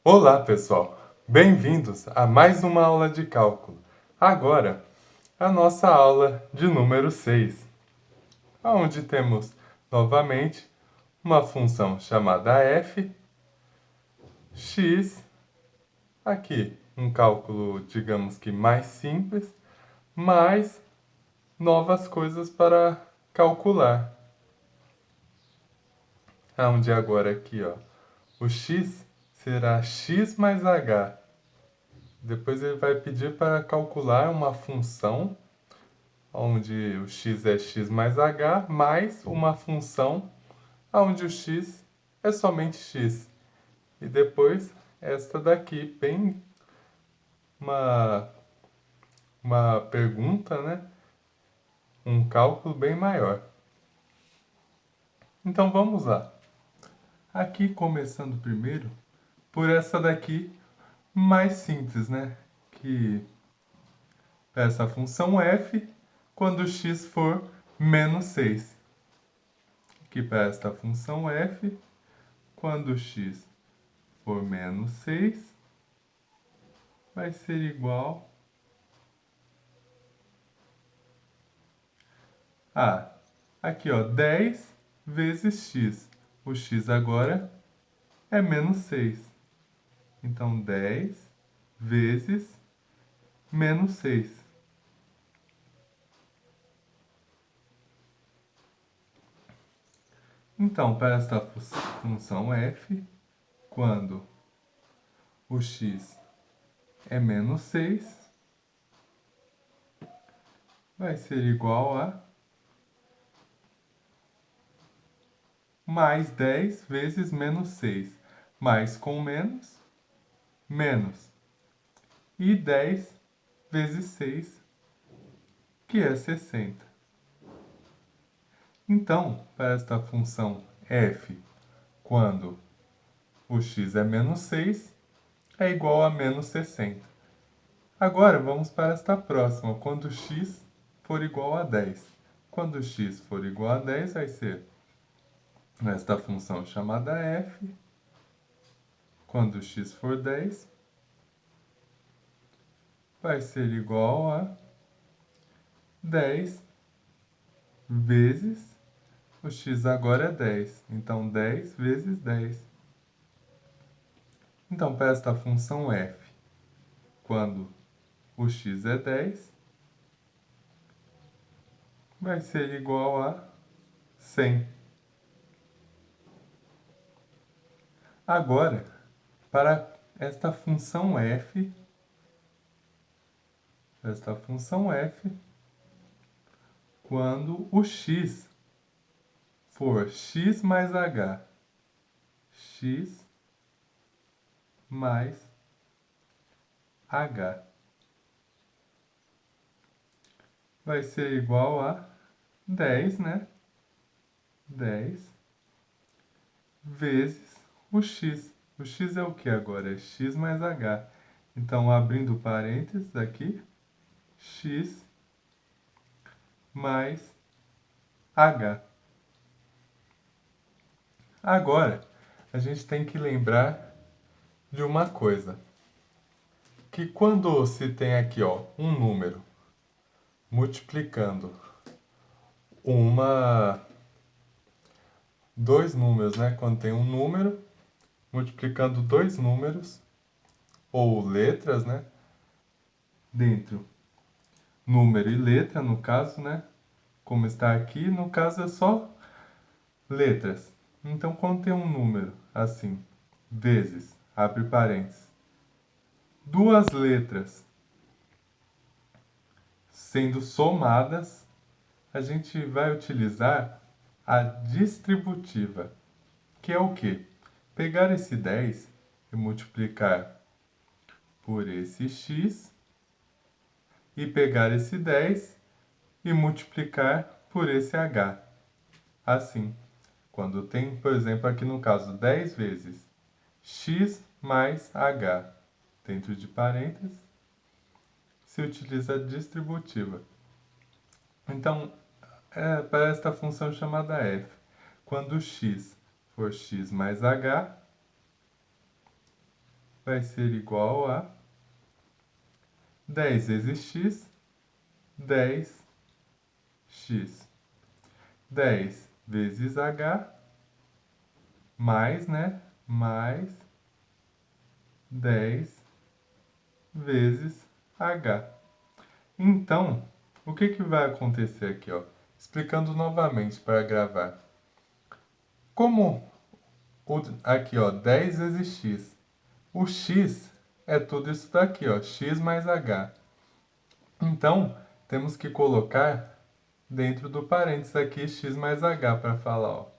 Olá, pessoal! Bem-vindos a mais uma aula de cálculo. Agora, a nossa aula de número 6, onde temos novamente uma função chamada f, x, aqui um cálculo, digamos que mais simples, mais novas coisas para calcular. Onde agora aqui, ó, o x será x mais h. Depois ele vai pedir para calcular uma função, onde o x é x mais h, mais uma função, onde o x é somente x. E depois esta daqui, bem uma, uma pergunta, né? Um cálculo bem maior. Então vamos lá. Aqui começando primeiro por essa daqui mais simples, né? Que essa função f quando x for menos 6. Aqui para esta função f, quando x for menos 6, vai ser igual a, aqui ó, 10 vezes x. O x agora é menos 6. Então 10 vezes menos 6. Então, para esta função f, quando o x é menos 6, vai ser igual a mais 10 vezes menos 6. Mais com menos, menos. E 10 vezes 6, que é 60. Então, para esta função f, quando o x é menos 6, é igual a menos 60. Agora, vamos para esta próxima, quando x for igual a 10. Quando x for igual a 10, vai ser esta função chamada f, quando x for 10, vai ser igual a 10 vezes, o x agora é 10, então 10 vezes 10. Então, para esta função f, quando o x é 10, vai ser igual a 100. Agora, para esta função f, quando o x for x mais h, x mais h, vai ser igual a 10, né? 10 vezes o x. O x é o que agora? É x mais h. Então, abrindo parênteses aqui, x mais h. Agora, a gente tem que lembrar de uma coisa. Que quando se tem aqui ó, um número multiplicando dois números, né? Quando tem um número multiplicando dois números, ou letras, né? Dentro, número e letra, no caso, né? Como está aqui, no caso é só letras. Então, quando tem um número assim, vezes, abre parênteses, duas letras sendo somadas, a gente vai utilizar a distributiva, que é o quê? Pegar esse 10 e multiplicar por esse x, e pegar esse 10 e multiplicar por esse h. Assim, quando tem, por exemplo, aqui no caso, 10 vezes x mais h, dentro de parênteses, se utiliza a distributiva. Então, para esta função chamada f, quando x for x mais h, vai ser igual a 10 vezes x, 10x. 10 vezes h, mais, né? Mais 10 vezes h. Então, o que que vai acontecer aqui, ó? Explicando novamente para gravar. Como aqui, ó, 10 vezes x. O x é tudo isso daqui, ó, x mais h. Então, temos que colocar dentro do parênteses aqui x mais h para falar, ó.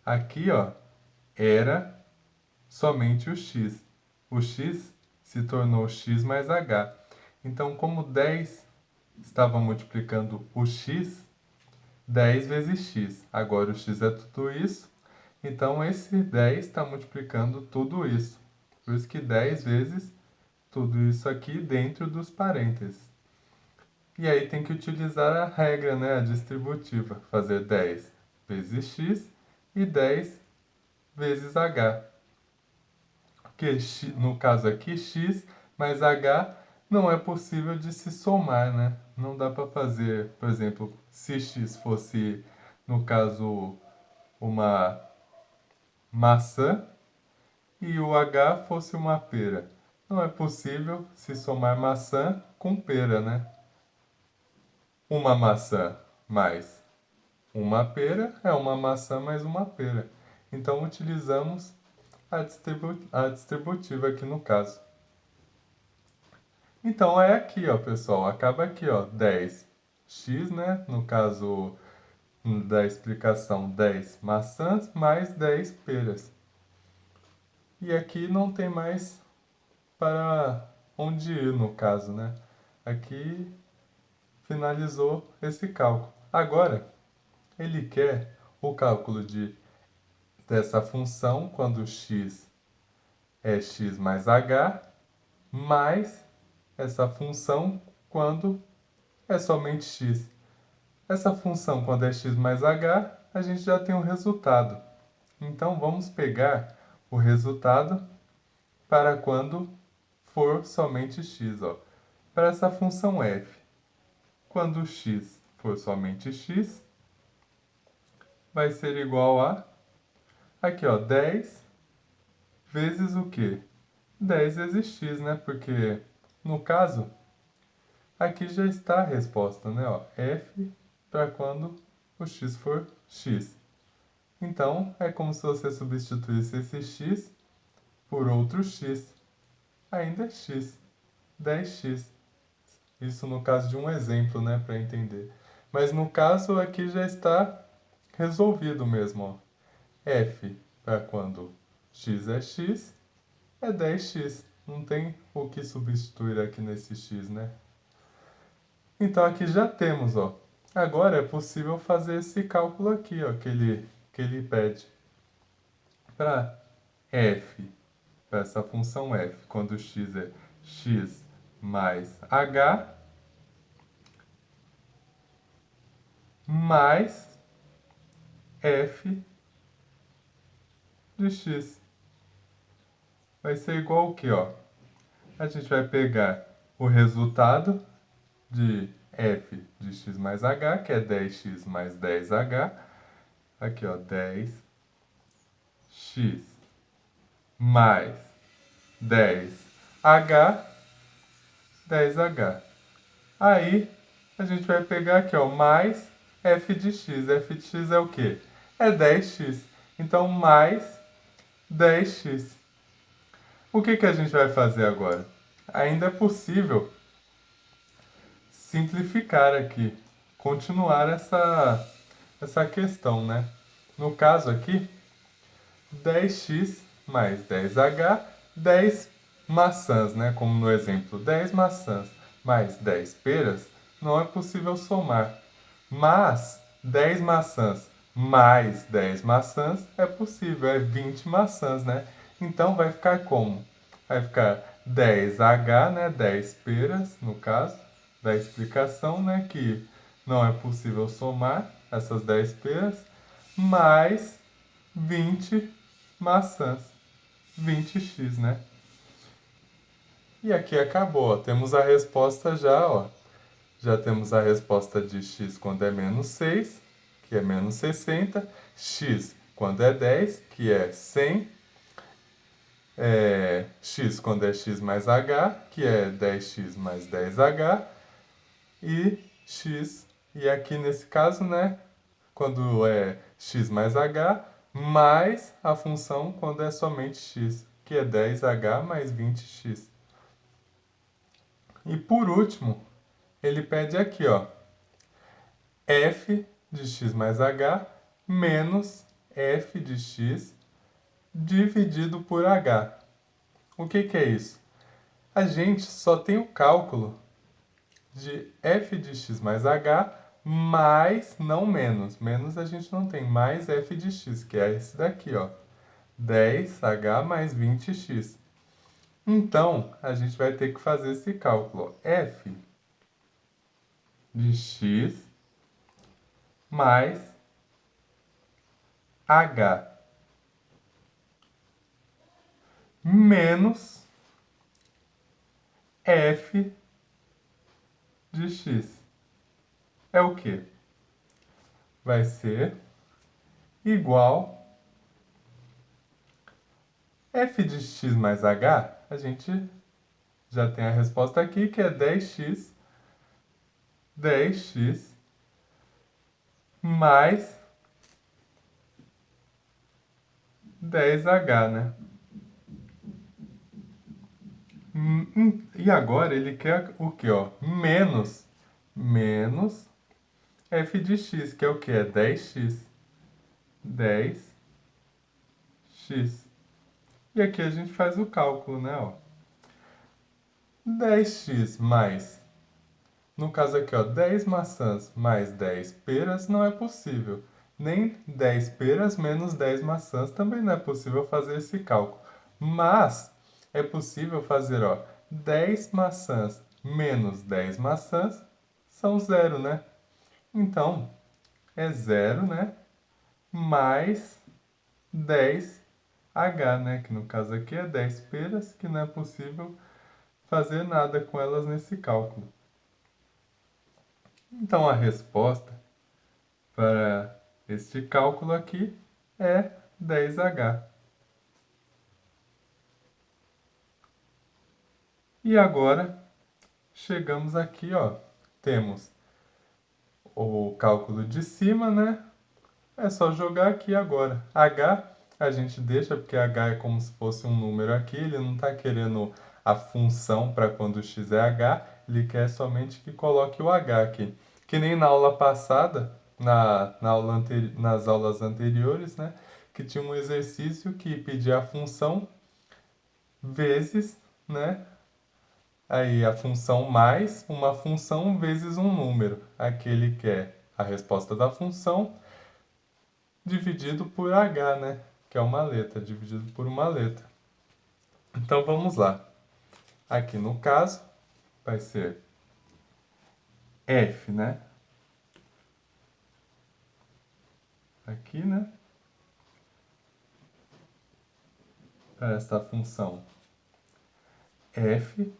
Aqui, ó, era somente o x. O x se tornou x mais h. Então, como 10 estava multiplicando o x, 10 vezes x. Agora o x é tudo isso. Então, esse 10 está multiplicando tudo isso. Por isso que 10 vezes tudo isso aqui dentro dos parênteses. E aí tem que utilizar a regra, né, a distributiva. Fazer 10 vezes x e 10 vezes h. Porque no caso aqui, x mais h não é possível de se somar, né? Não dá para fazer, por exemplo, se x fosse, no caso, uma maçã e o h fosse uma pera. Não é possível se somar maçã com pera, né? Uma maçã mais uma pera é uma maçã mais uma pera. Então, utilizamos a distributiva aqui no caso. Então, é aqui, ó, pessoal. Acaba aqui, ó, 10x, né? No caso da explicação, 10 maçãs mais 10 peras. E aqui não tem mais para onde ir, no caso, né? Aqui finalizou esse cálculo. Agora, ele quer o cálculo dessa função quando x é x mais h, mais essa função quando é somente x. Essa função, quando é x mais h, a gente já tem o resultado. Então, vamos pegar o resultado para quando for somente x. Ó. Para essa função f, quando x for somente x, vai ser igual a, aqui, ó, 10 vezes o quê? 10 vezes x, né? Porque, no caso, aqui já está a resposta, né? Ó, f para quando o x for x. Então, é como se você substituísse esse x por outro x. Ainda é x. 10x. Isso no caso de um exemplo, né? Para entender. Mas no caso aqui já está resolvido mesmo, ó. F para quando x é 10x. Não tem o que substituir aqui nesse x, né? Então aqui já temos, ó. Agora é possível fazer esse cálculo aqui, ó, que ele pede. Para f, para essa função f, quando x é x mais h, mais f de x. Vai ser igual ao que, ó? A gente vai pegar o resultado de f de x mais h, que é 10x mais 10h. Aqui, ó, 10x mais 10h, 10h. Aí, a gente vai pegar aqui, ó, mais f de x. F de x é o quê? É 10x. Então, mais 10x. O que a gente vai fazer agora? Ainda é possível simplificar aqui, continuar essa questão, né? No caso aqui, 10x mais 10h, 10 maçãs, né? Como no exemplo, 10 maçãs mais 10 peras, não é possível somar. Mas 10 maçãs mais 10 maçãs é possível, é 20 maçãs, né? Então vai ficar como? Vai ficar 10h, né? 10 peras, no caso, da explicação, né? Que não é possível somar essas 10 peras, mais 20 maçãs, 20x, né? E aqui acabou, ó. Temos a resposta já, ó. Já temos a resposta de x quando é menos 6, que é menos 60. X quando é 10, que é 100. X quando é x mais h, que é 10x mais 10h. E x, e aqui nesse caso, né, quando é x mais h, mais a função quando é somente x, que é 10h mais 20x. E por último, ele pede aqui, ó, f de x mais h menos f de x dividido por h. O que é isso? A gente só tem o cálculo de f de x mais h mais, não menos. Menos a gente não tem, mais f de x, que é esse daqui, ó. 10h mais 20x. Então, a gente vai ter que fazer esse cálculo. F de x mais h menos f de x. É o quê? Vai ser igual f de x mais h. A gente já tem a resposta aqui, que é 10x mais 10h, né? E agora ele quer o quê, ó? Menos f de x, que é o quê? É 10x. 10x. E aqui a gente faz o cálculo, né, ó? 10x mais, no caso aqui, ó, 10 maçãs mais 10 peras não é possível. Nem 10 peras menos 10 maçãs também não é possível fazer esse cálculo. Mas é possível fazer, ó, 10 maçãs menos 10 maçãs são zero, né? Então, é zero, né? Mais 10h, né? Que no caso aqui é 10 peras, que não é possível fazer nada com elas nesse cálculo. Então, a resposta para este cálculo aqui é 10h. E agora, chegamos aqui, ó, temos o cálculo de cima, né? É só jogar aqui agora. H a gente deixa, porque H é como se fosse um número aqui, ele não está querendo a função para quando x é H, ele quer somente que coloque o H aqui. Que nem na aula passada, nas aulas anteriores, né? Que tinha um exercício que pedia a função vezes, né? Aí a função mais uma função vezes um número. Aqui ele quer a resposta da função dividido por h, né? Que é uma letra, dividido por uma letra. Então vamos lá. Aqui no caso, vai ser f, né? Aqui, né? Para esta função f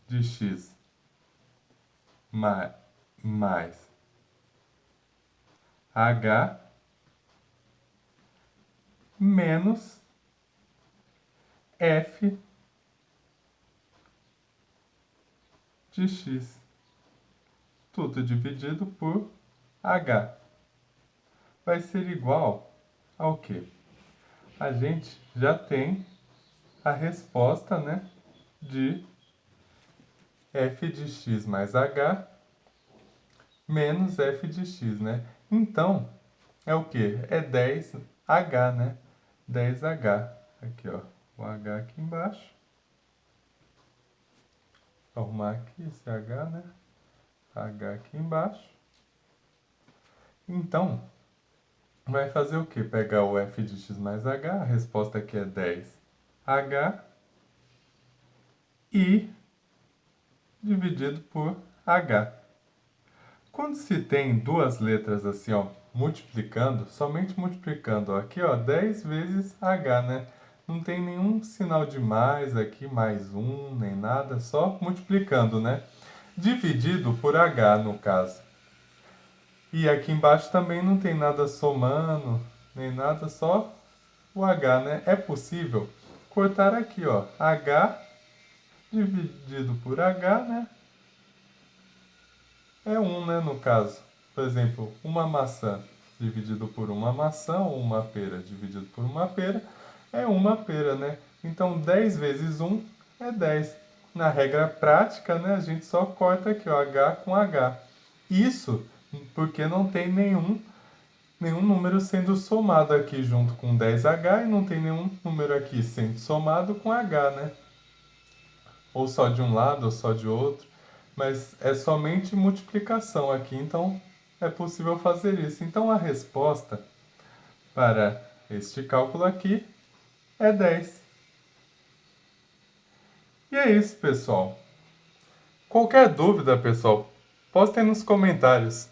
de x mais h menos f de x. Tudo dividido por h. Vai ser igual ao quê? A gente já tem a resposta, né, de f de x mais h menos f de x, né? Então, é o quê? É 10h, né? 10h. Aqui, ó, o h aqui embaixo. Vou arrumar aqui esse h, né? H aqui embaixo. Então, vai fazer o quê? Pegar o f de x mais h, a resposta aqui é 10h, e dividido por h. Quando se tem duas letras assim, ó, multiplicando, somente multiplicando. Aqui, ó, 10 vezes h, né? Não tem nenhum sinal de mais aqui, mais um, nem nada, só multiplicando, né? Dividido por h, no caso. E aqui embaixo também não tem nada somando, nem nada, só o h, né? É possível cortar aqui, ó, h dividido por h, né? É 1, né, no caso. Por exemplo, uma maçã dividido por uma maçã, ou uma pera dividido por uma pera, é uma pera, né? Então, 10 vezes 1 é 10. Na regra prática, né, a gente só corta aqui, ó, h com h. Isso porque não tem nenhum número sendo somado aqui junto com 10h e não tem nenhum número aqui sendo somado com h, né? Ou só de um lado ou só de outro, mas é somente multiplicação aqui, então é possível fazer isso. Então a resposta para este cálculo aqui é 10. E é isso, pessoal. Qualquer dúvida, pessoal, postem nos comentários.